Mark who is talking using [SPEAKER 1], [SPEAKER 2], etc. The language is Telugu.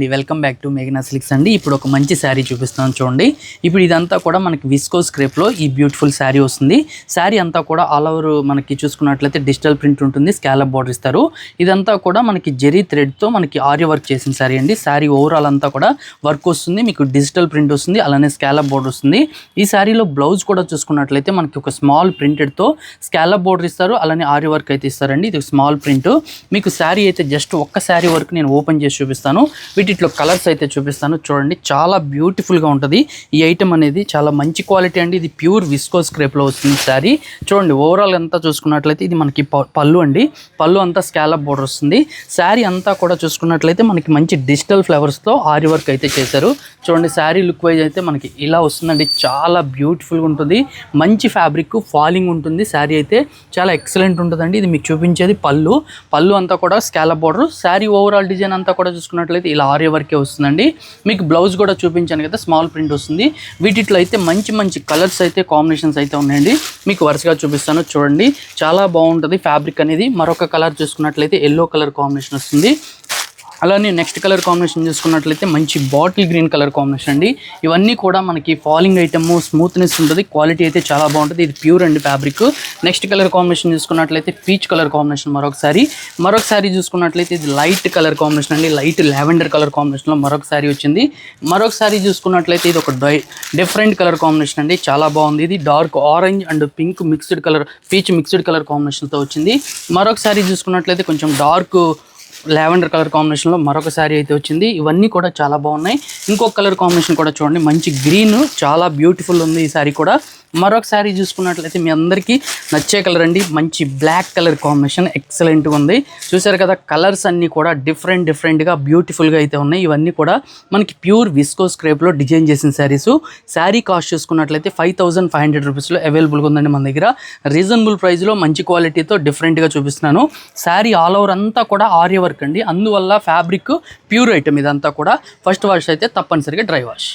[SPEAKER 1] వెల్కమ్ బ్యాక్ టు మేఘనా సిల్క్స్ అండి. ఇప్పుడు ఒక మంచి శారీ చూపిస్తాను చూడండి. ఇప్పుడు ఇదంతా కూడా మనకి విస్కోస్ క్రేప్లో ఈ బ్యూటిఫుల్ శారీ వస్తుంది. శారీ అంతా కూడా ఆల్ ఓవర్ మనకి చూసుకున్నట్లయితే డిజిటల్ ప్రింట్ ఉంటుంది, స్కాలప్ బార్డర్ ఇస్తారు. ఇదంతా కూడా మనకి జెరీ థ్రెడ్తో మనకి ఆర్య వర్క్ చేసిన శారీ అండి. శారీ ఓవరాల్ అంతా కూడా వర్క్ వస్తుంది, మీకు డిజిటల్ ప్రింట్ వస్తుంది, అలానే స్కాలప్ బార్డర్ వస్తుంది. ఈ శారీలో బ్లౌజ్ కూడా చూసుకున్నట్లయితే మనకి ఒక స్మాల్ ప్రింటెడ్తో స్కాలప్ బార్డర్ ఇస్తారు, అలానే ఆర్య వర్క్ అయితే ఇస్తారండి. ఇది స్మాల్ ప్రింట్. మీకు శారీ అయితే జస్ట్ ఒక్క శారీ వరకు నేను ఓపెన్ చేసి చూపిస్తాను. వీటిలో కలర్స్ అయితే చూపిస్తాను చూడండి. చాలా బ్యూటిఫుల్గా ఉంటుంది ఈ ఐటమ్ అనేది, చాలా మంచి క్వాలిటీ అండి. ఇది ప్యూర్ విస్కోస్ క్రేప్లో వస్తుంది శారీ. చూడండి ఓవరాల్ అంతా చూసుకున్నట్లయితే ఇది మనకి పళ్ళు అండి. పళ్ళు అంతా స్కాలప్ బోర్డర్ వస్తుంది. శారీ అంతా కూడా చూసుకున్నట్లయితే మనకి మంచి డిజిటల్ ఫ్లవర్స్తో ఆరి వర్క్ అయితే చేశారు. చూడండి శారీ లుక్ వైజ్ అయితే మనకి ఇలా వస్తుందండి. చాలా బ్యూటిఫుల్గా ఉంటుంది, మంచి ఫ్యాబ్రిక్, ఫాలింగ్ ఉంటుంది. శారీ అయితే చాలా ఎక్సలెంట్ ఉంటుందండి. ఇది మీకు చూపించేది పళ్ళు అంతా కూడా scallop border. Sari overall design అంతా కూడా చూసుకున్నట్లయితే ఇలా ఆర్య వర్కే వస్తుందండి. మీకు బ్లౌజ్ కూడా చూపించాను కదా, స్మాల్ ప్రింట్ వస్తుంది. వీటిలో అయితే మంచి మంచి కలర్స్ అయితే కాంబినేషన్స్ అయితే ఉన్నాయండి. మీకు వరుసగా చూపిస్తాను చూడండి. చాలా బాగుంటుంది ఫ్యాబ్రిక్ అనేది. మరొక కలర్ చూసుకున్నట్లయితే ఎల్లో కలర్ కాంబినేషన్ వస్తుంది. అలానే నెక్స్ట్ కలర్ కాంబినేషన్ చూసుకున్నట్లయితే మంచి బాటిల్ గ్రీన్ కలర్ కాంబినేషన్ అండి. ఇవన్నీ కూడా మనకి ఫాలింగ్ ఐటమ్, స్మూత్నెస్ ఉంటుంది, క్వాలిటీ అయితే చాలా బాగుంటుంది. ఇది ప్యూర్ అండి ఫ్యాబ్రిక్. నెక్స్ట్ కలర్ కాంబినేషన్ చూసుకున్నట్లయితే పీచ్ కలర్ కాంబినేషన్ మరొకసారి చూసుకున్నట్లయితే ఇది లైట్ కలర్ కాంబినేషన్ అండి. లైట్ లావెండర్ కలర్ కాంబినేషన్లో మరొకసారి వచ్చింది. మరొకసారి చూసుకున్నట్లయితే ఇది ఒక డిఫరెంట్ కలర్ కాంబినేషన్ అండి. చాలా బాగుంది. ఇది dark orange and pink mixed colour, peach mixed colour కాంబినేషన్తో వచ్చింది. మరొకసారి చూసుకున్నట్లయితే కొంచెం డార్క్ లావెండర్ కలర్ కాంబినేషన్లో మరొక శారీ అయితే వచ్చింది. ఇవన్నీ కూడా చాలా బాగున్నాయి. ఇంకొక కలర్ కాంబినేషన్ కూడా చూడండి, మంచి గ్రీన్, చాలా బ్యూటిఫుల్ ఉంది ఈ శారీ కూడా. మరొక శారీ చూసుకున్నట్లయితే మీ అందరికీ నచ్చే కలర్ అండి. మంచి బ్లాక్ కలర్ కాంబినేషన్ ఎక్సలెంట్గా ఉంది. చూసారు కదా, కలర్స్ అన్నీ కూడా డిఫరెంట్గా బ్యూటిఫుల్గా అయితే ఉన్నాయి. ఇవన్నీ కూడా మనకి ప్యూర్ విస్కోస్ క్రేప్లో డిజైన్ చేసిన శారీస్. శారీ కాస్ట్ చూసుకున్నట్లయితే 5500 రూపీస్లో అవైలబుల్గా ఉందండి మన దగ్గర. రీజనబుల్ ప్రైస్లో మంచి క్వాలిటీతో డిఫరెంట్గా చూపిస్తున్నాను. శారీ ఆల్ ఓవర్ అంతా కూడా ఆర్య వర్క్ అండి. అందువల్ల ఫ్యాబ్రిక్ ప్యూర్ ఐటమ్ ఇదంతా కూడా. ఫస్ట్ వాష్ అయితే తప్పనిసరిగా డ్రై వాష్.